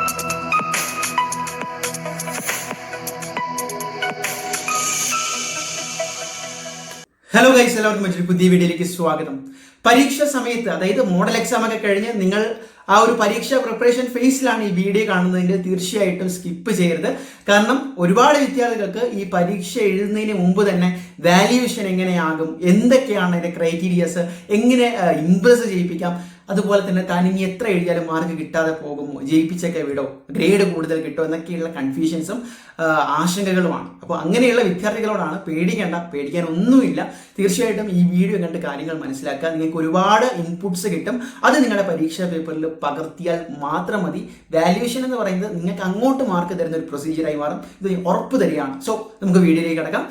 Hello guys, എല്ലാവർക്കും മറ്റൊരു പുതിയ വീഡിയോയിലേക്ക് സ്വാഗതം. പരീക്ഷ സമയത്ത്, അതായത് മോഡൽ എക്സാം ഒക്കെ കഴിഞ്ഞ് നിങ്ങൾ ആ ഒരു പരീക്ഷ പ്രിപ്പറേഷൻ ഫേസിലാണ് ഈ വീഡിയോ കാണുന്നതെങ്കിൽ തീർച്ചയായിട്ടും സ്കിപ്പ് ചെയ്യരുത്. കാരണം ഒരുപാട് വിദ്യാർത്ഥികൾക്ക് ഈ പരീക്ഷ എഴുതുന്നതിന് മുമ്പ് തന്നെ വാല്യുവേഷൻ എങ്ങനെയാകും, എന്തൊക്കെയാണ് അതിന്റെ ക്രൈറ്റീരിയസ്, എങ്ങനെ ഇംപ്രസ് ചെയ്യിപ്പിക്കാം, അതുപോലെ തന്നെ താൻ ഇനി എത്ര എഴുതിയാലും മാർക്ക് കിട്ടാതെ പോകുമോ, ജയിപ്പിച്ചൊക്കെ വിടോ, ഗ്രേഡ് കൂടുതൽ കിട്ടോ എന്നൊക്കെയുള്ള കൺഫ്യൂഷൻസും ആശങ്കകളുമാണ്. അപ്പോൾ അങ്ങനെയുള്ള വിദ്യാർത്ഥികളോടാണ് പേടിക്കാൻ ഒന്നുമില്ല. തീർച്ചയായിട്ടും ഈ വീഡിയോ കണ്ട് കാര്യങ്ങൾ മനസ്സിലാക്കുക. നിങ്ങൾക്ക് ഒരുപാട് ഇൻപുട്സ് കിട്ടും. അത് നിങ്ങളുടെ പരീക്ഷാ പേപ്പറിൽ പകർത്തിയാൽ മാത്രം മതി. വാല്യുവേഷൻ എന്ന് പറയുന്നത് നിങ്ങൾക്ക് അങ്ങോട്ട് മാർക്ക് തരുന്ന ഒരു പ്രൊസീജിയറായി മാറും. ഇത് ഉറപ്പ് തരികയാണ്. സോ നമുക്ക് വീഡിയോയിലേക്ക് കിടക്കാം.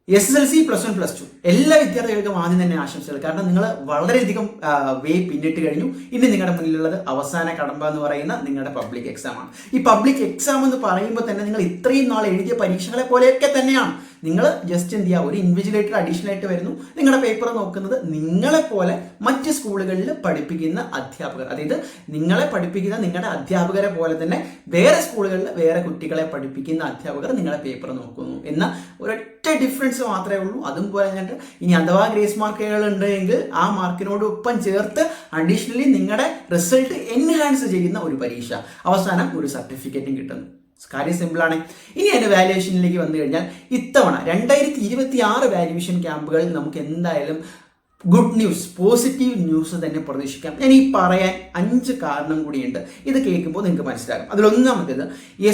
SSLC +1 +2 എല്ലാ വിദ്യാർത്ഥികൾക്കും ആദ്യം തന്നെ ആശംസകൾ. കാരണം നിങ്ങൾ വളരെയധികം പിന്നിട്ട് കഴിഞ്ഞു. ഇനി നിങ്ങളുടെ മുന്നിലുള്ളത് അവസാന കടമ്പ എന്ന് പറയുന്ന നിങ്ങളുടെ പബ്ലിക് എക്സാം ആണ്. ഈ പബ്ലിക് എക്സാം എന്ന് പറയുമ്പോൾ തന്നെ നിങ്ങൾ ഇത്രയും നാൾ എഴുതിയ പരീക്ഷകളെ പോലെയൊക്കെ തന്നെയാണ്. നിങ്ങൾ ജസ്റ്റ് എന്ത് ചെയ്യുക, ഒരു ഇൻവിജിലേറ്റർ അഡീഷണൽ ആയിട്ട് വരുന്നു. നിങ്ങളുടെ പേപ്പർ നോക്കുന്നത് നിങ്ങളെപ്പോലെ മറ്റ് സ്കൂളുകളിൽ പഠിപ്പിക്കുന്ന അധ്യാപകർ, അതായത് നിങ്ങളെ പഠിപ്പിക്കുന്ന നിങ്ങളുടെ അധ്യാപകരെ പോലെ തന്നെ വേറെ സ്കൂളുകളിൽ വേറെ കുട്ടികളെ പഠിപ്പിക്കുന്ന അധ്യാപകർ നിങ്ങളുടെ പേപ്പർ നോക്കുന്നു എന്ന ഒരൊറ്റ ഡിഫറൻസ് മാത്രമേ ഉള്ളൂ. അതും പോലെ തന്നെ ഇനി അഥവാ ഗ്രേസ് മാർക്കുകൾ ഉണ്ടെങ്കിൽ ആ മാർക്കിനോടൊപ്പം ചേർത്ത് അഡീഷണലി നിങ്ങളുടെ റിസൾട്ട് എൻഹാൻസ് ചെയ്യുന്ന ഒരു പരീക്ഷ, അവസാനം ഒരു സർട്ടിഫിക്കറ്റും കിട്ടുന്നു. കാര്യം സിമ്പിളാണ്. ഇനി അതിന്റെ വാല്യുവേഷനിലേക്ക് വന്നു കഴിഞ്ഞാൽ ഇത്തവണ 2026 വാല്യുവേഷൻ ക്യാമ്പുകൾ നമുക്ക് എന്തായാലും ഗുഡ് ന്യൂസ്, പോസിറ്റീവ് ന്യൂസ് തന്നെ പ്രതീക്ഷിക്കാം. ഞാൻ ഈ പറയാൻ 5 കാരണം കൂടിയുണ്ട്. ഇത് കേൾക്കുമ്പോൾ നിങ്ങൾക്ക് മനസ്സിലാകും. അതിലൊന്നാമത്തേത്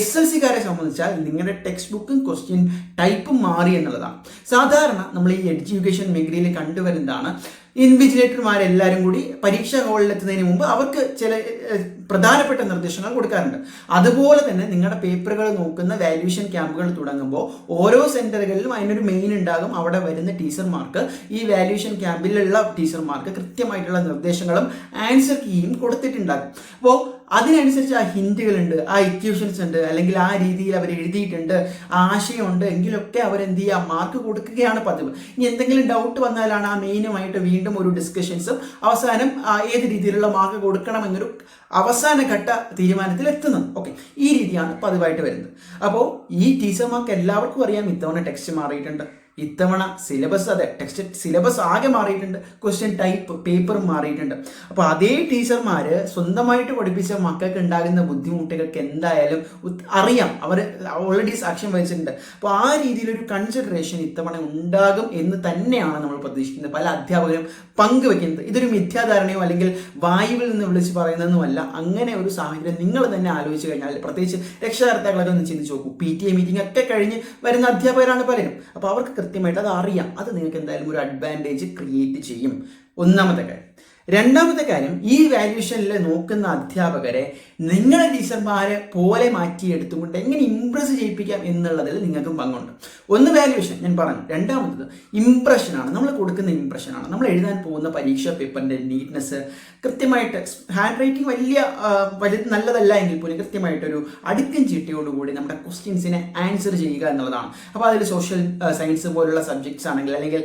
SLC-കാരെ സംബന്ധിച്ചാൽ നിങ്ങളുടെ ടെക്സ്റ്റ് ബുക്കും ക്വസ്റ്റ്യൻ ടൈപ്പും മാറി എന്നുള്ളതാണ്. സാധാരണ നമ്മൾ ഈ എഡ്യൂക്കേഷൻ മേഖലയിൽ കണ്ടുവരുന്നതാണ്, ഇൻവിജിലേറ്റർമാരെല്ലാവരും കൂടി പരീക്ഷാ ഹാളിലെത്തുന്നതിന് മുമ്പ് അവർക്ക് ചില പ്രധാനപ്പെട്ട നിർദ്ദേശങ്ങൾ കൊടുക്കാറുണ്ട്. അതുപോലെ തന്നെ നിങ്ങളുടെ പേപ്പറുകൾ നോക്കുന്ന വാല്യുവേഷൻ ക്യാമ്പുകൾ തുടങ്ങുമ്പോൾ ഓരോ സെന്ററുകളിലും അതിനൊരു മെയിൻ ഉണ്ടാകും. അവിടെ വരുന്ന ടീച്ചർമാർക്ക്, ഈ വാല്യുവേഷൻ ക്യാമ്പിലുള്ള ടീച്ചർമാർക്ക് കൃത്യമായിട്ടുള്ള നിർദ്ദേശങ്ങളും ആൻസർ കീയും കൊടുത്തിട്ടുണ്ടാകും. അപ്പോൾ അതിനനുസരിച്ച് ആ ഹിന്റുകളുണ്ട്, ആ ഇക്വേഷൻസ് ഉണ്ട്, അല്ലെങ്കിൽ ആ രീതിയിൽ അവർ എഴുതിയിട്ടുണ്ട്, ആശയമുണ്ട് എങ്കിലൊക്കെ അവരെന്ത് ചെയ്യുക, മാർക്ക് കൊടുക്കുകയാണ് പതിവ്. ഇനി എന്തെങ്കിലും ഡൗട്ട് വന്നാലാണ് ആ മെയിനുമായിട്ട് വീണ്ടും ഒരു ഡിസ്കഷൻസും അവസാനം ഏത് രീതിയിലുള്ള മാർക്ക് കൊടുക്കണം എന്നൊരു അവസാന ഘട്ട തീരുമാനത്തിൽ എത്തുന്നത്. ഓക്കെ, ഈ രീതിയാണ് പതിവായിട്ട് വരുന്നത്. അപ്പോൾ ഈ ടീച്ചർമാർക്ക് എല്ലാവർക്കും അറിയാം ഇത്തവണ ടെക്സ്റ്റ് മാറിയിട്ടുണ്ട്, ഇത്തവണ സിലബസ്, അതെ ടെക്സ്റ്റ് സിലബസ് ആകെ മാറിയിട്ടുണ്ട്, ക്വസ്റ്റ്യൻ ടൈപ്പ് പേപ്പറും മാറിയിട്ടുണ്ട്. അപ്പോൾ അതേ ടീച്ചർമാർ സ്വന്തമായിട്ട് പഠിപ്പിച്ച മക്കൾക്ക് ഉണ്ടാകുന്ന ബുദ്ധിമുട്ടുകൾക്ക് എന്തായാലും അറിയാം, അവർ ഓൾറെഡി സാക്ഷ്യം വഹിച്ചിട്ടുണ്ട്. അപ്പോൾ ആ രീതിയിലൊരു കൺസിഡറേഷൻ ഇത്തവണ ഉണ്ടാകും എന്ന് തന്നെയാണ് നമ്മൾ പ്രതീക്ഷിക്കുന്നത്. പല അധ്യാപകരും പങ്കുവെക്കുന്നത്. ഇതൊരു മിഥ്യാധാരണയോ അല്ലെങ്കിൽ വായുവിൽ നിന്ന് വിളിച്ച് പറയുന്നതൊന്നുമല്ല. അങ്ങനെ ഒരു സാഹചര്യം നിങ്ങൾ തന്നെ ആലോചിച്ച് കഴിഞ്ഞാൽ, പ്രത്യേകിച്ച് രക്ഷകർത്താക്കളൊക്കെ ഒന്ന് ചിന്തിച്ച് നോക്കൂ. PTA മീറ്റിംഗ് ഒക്കെ കഴിഞ്ഞ് വരുന്ന അധ്യാപകരാണ് പലരും. അപ്പോൾ അവർക്ക് കൃത്യമായിട്ട് അത് അറിയാം. അത് നിങ്ങൾക്ക് എന്തായാലും ഒരു അഡ്വാൻറ്റേജ് ക്രിയേറ്റ് ചെയ്യും. ഒന്നാമത്തെ കാര്യം. രണ്ടാമത്തെ കാര്യം, ഈ വാല്യുവേഷനിൽ നോക്കുന്ന അധ്യാപകരെ നിങ്ങളുടെ ടീച്ചർമാരെ പോലെ മാറ്റിയെടുത്തുകൊണ്ട് എങ്ങനെ ഇംപ്രസ് ചെയ്യിപ്പിക്കാം എന്നുള്ളതിൽ നിങ്ങൾക്കും പങ്കുണ്ട്. ഒന്ന് വാല്യുവേഷൻ ഞാൻ പറഞ്ഞു, രണ്ടാമത്തത് ഇംപ്രഷനാണ്. നമ്മൾ കൊടുക്കുന്ന ഇംപ്രഷനാണ്. നമ്മൾ എഴുതാൻ പോകുന്ന പരീക്ഷാ പേപ്പറിന്റെ നീറ്റ്നെസ്, കൃത്യമായിട്ട് ഹാൻഡ് റൈറ്റിംഗ് വലിയ നല്ലതല്ല എങ്കിൽ പോലും കൃത്യമായിട്ടൊരു അടുക്കും ചീട്ടയോടുകൂടി നമ്മുടെ ക്വസ്റ്റ്യൻസിനെ ആൻസർ ചെയ്യുക എന്നുള്ളതാണ്. അപ്പോൾ അതിൽ സോഷ്യൽ സയൻസ് പോലുള്ള സബ്ജക്ട്സ് ആണെങ്കിൽ, അല്ലെങ്കിൽ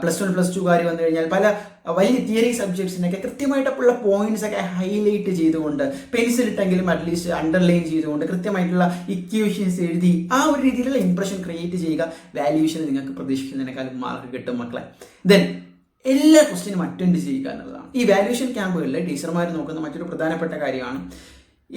+1 +2 വന്നു കഴിഞ്ഞാൽ പല വലിയ തിയറി സബ്ജക്ട്സിനൊക്കെ കൃത്യമായിട്ടുള്ള പോയിന്റ്സ് ഒക്കെ ഹൈലൈറ്റ് ചെയ്തുകൊണ്ട്, പെൻസിലിട്ടെങ്കിലും അറ്റ്ലീസ്റ്റ് അണ്ടർലൈൻ ചെയ്തുകൊണ്ട് കൃത്യമായിട്ടുള്ള ഇക്വേഷൻസ് എഴുതി ആ ഒരു രീതിയിലുള്ള ഇംപ്രഷൻ ക്രിയേറ്റ് ചെയ്യുക. വാല്യുവേഷൻ നിങ്ങൾക്ക് പ്രതീക്ഷിക്കുന്നതിനേക്കാളും മാർക്ക് കിട്ടും മക്കളെ. ദെൻ എല്ലാ ക്വസ്റ്റ്യനും അറ്റൻഡ് ചെയ്യുക എന്നുള്ളതാണ്. ഈ വാല്യുവേഷൻ ക്യാമ്പുകളിൽ ടീച്ചർമാർ നോക്കുന്ന മറ്റൊരു പ്രധാനപ്പെട്ട കാര്യമാണ്,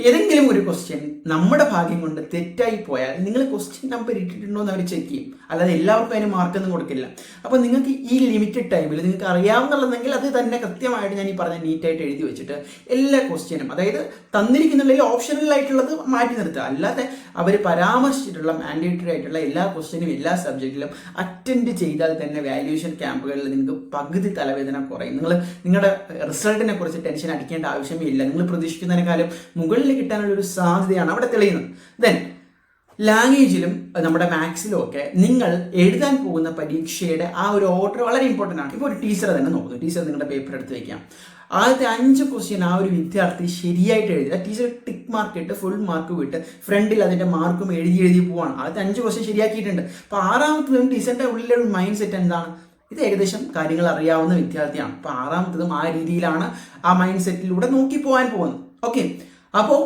ഏതെങ്കിലും ഒരു ക്വസ്റ്റ്യൻ നമ്മുടെ ഭാഗ്യം കൊണ്ട് തെറ്റായി പോയാൽ നിങ്ങൾ ക്വസ്റ്റ്യൻ നമ്പർ ഇട്ടിട്ടുണ്ടോ എന്ന് അവർ ചെക്ക് ചെയ്യും. അല്ലാതെ എല്ലാവർക്കും അതിന് മാർക്കൊന്നും കൊടുക്കില്ല. അപ്പോൾ നിങ്ങൾക്ക് ഈ ലിമിറ്റഡ് ടൈമിൽ നിങ്ങൾക്ക് അറിയാവുന്നുണ്ടെങ്കിൽ അത് തന്നെ കൃത്യമായിട്ട് ഞാൻ ഈ പറഞ്ഞ നീറ്റായിട്ട് എഴുതി വെച്ചിട്ട് എല്ലാ ക്വസ്റ്റ്യനും, അതായത് തന്നിരിക്കുന്നുള്ളതിൽ ഓപ്ഷണൽ ആയിട്ടുള്ളത് മാറ്റി നിർത്തുക. അല്ലാതെ അവർ പരാമർശിച്ചിട്ടുള്ള മാൻഡേറ്ററി ആയിട്ടുള്ള എല്ലാ ക്വസ്റ്റ്യനും എല്ലാ സബ്ജക്റ്റിലും അറ്റൻഡ് ചെയ്താൽ തന്നെ വാല്യുവേഷൻ ക്യാമ്പുകളിൽ നിങ്ങൾക്ക് പകുതി തലവേദന കുറയും. നിങ്ങളുടെ റിസൾട്ടിനെ കുറിച്ച് ടെൻഷൻ അടിക്കേണ്ട ആവശ്യമേ ഇല്ല. നിങ്ങൾ പ്രതീക്ഷിക്കുന്നതിനേക്കാളും മുകളിൽ കിട്ടാനുള്ള ഒരു സാധ്യതയാണ് അവിടെ തെളിയുന്നത്. ദെൻ ലാംഗ്വേജിലും നമ്മുടെ മാത്സിലും ഒക്കെ നിങ്ങൾ എഴുതാൻ പോകുന്ന പരീക്ഷയുടെ ആ ഒരു ഓർഡർ വളരെ ഇമ്പോർട്ടൻ്റ് ആണ്. ഇപ്പോൾ ഒരു ടീച്ചറെ തന്നെ നോക്കുന്നു. ടീച്ചർ നിങ്ങളുടെ പേപ്പർ എടുത്ത് വയ്ക്കാം. ആദ്യത്തെ 5 ക്വസ്റ്റ്യൻ ആ ഒരു വിദ്യാർത്ഥി ശരിയായിട്ട് എഴുതുക. ടീച്ചർ ടിക്ക് മാർക്ക് ഇട്ട് ഫുൾ മാർക്ക് വിട്ട് ഫ്രണ്ടിൽ അതിൻ്റെ മാർക്കും എഴുതി പോവാണ്. ആദ്യത്തെ 5 ക്വസ്റ്റ്യൻ ശരിയാക്കിയിട്ടുണ്ട്. അപ്പോൾ 6ാമത്തതും ടീച്ചറിൻ്റെ ഉള്ളിലൊരു മൈൻഡ് സെറ്റ് എന്താണ്, ഇത് ഏകദേശം കാര്യങ്ങൾ അറിയാവുന്ന വിദ്യാർത്ഥിയാണ്. അപ്പോൾ 6ാമത്തതും ആ രീതിയിലാണ് ആ മൈൻഡ് സെറ്റിലൂടെ നോക്കി പോകാൻ പോകുന്നത്. ഓക്കെ, അപ്പോൾ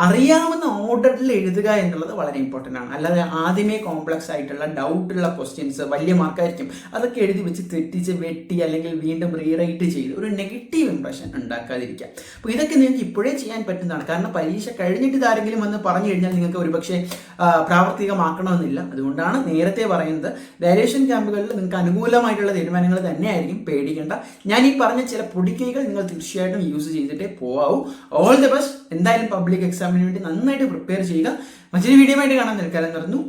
അറിയാവുന്ന ഓർഡറിൽ എഴുതുക എന്നുള്ളത് വളരെ ഇമ്പോർട്ടൻ്റ് ആണ്. അല്ലാതെ ആദ്യമേ കോംപ്ലക്സ് ആയിട്ടുള്ള ഡൗട്ടുള്ള ക്വസ്റ്റ്യൻസ് വലിയ മാർക്കായിരിക്കും അതൊക്കെ എഴുതി വെച്ച് തെറ്റിച്ച് വെട്ടി അല്ലെങ്കിൽ വീണ്ടും റീറൈറ്റ് ചെയ്ത് ഒരു നെഗറ്റീവ് ഇംപ്രഷൻ ഉണ്ടാക്കാതിരിക്കുക. അപ്പോൾ ഇതൊക്കെ നിങ്ങൾക്ക് ഇപ്പോഴേ ചെയ്യാൻ പറ്റുന്നതാണ്. കാരണം പരീക്ഷ കഴിഞ്ഞിട്ട് ഇതാരെങ്കിലും വന്ന് പറഞ്ഞു കഴിഞ്ഞാൽ നിങ്ങൾക്ക് ഒരുപക്ഷെ പ്രാവർത്തികമാക്കണമെന്നില്ല. അതുകൊണ്ടാണ് നേരത്തെ പറയുന്നത് വാല്യുവേഷൻ ക്യാമ്പുകളിൽ നിങ്ങൾക്ക് അനുകൂലമായിട്ടുള്ള തീരുമാനങ്ങൾ തന്നെയായിരിക്കും, പേടിക്കേണ്ട. ഞാൻ ഈ പറഞ്ഞ ചില പൊടിക്കൈകൾ നിങ്ങൾ തീർച്ചയായിട്ടും യൂസ് ചെയ്തിട്ടേ പോവാവൂ. All the best. എന്തായാലും പബ്ലിക് എക്സാമിന് വേണ്ടി നന്നായിട്ട് പ്രിപ്പയർ ചെയ്യുക. മറ്റൊരു വീഡിയോ ആയിട്ട് കാണാൻ നിൽക്കാനും നിർന്നു.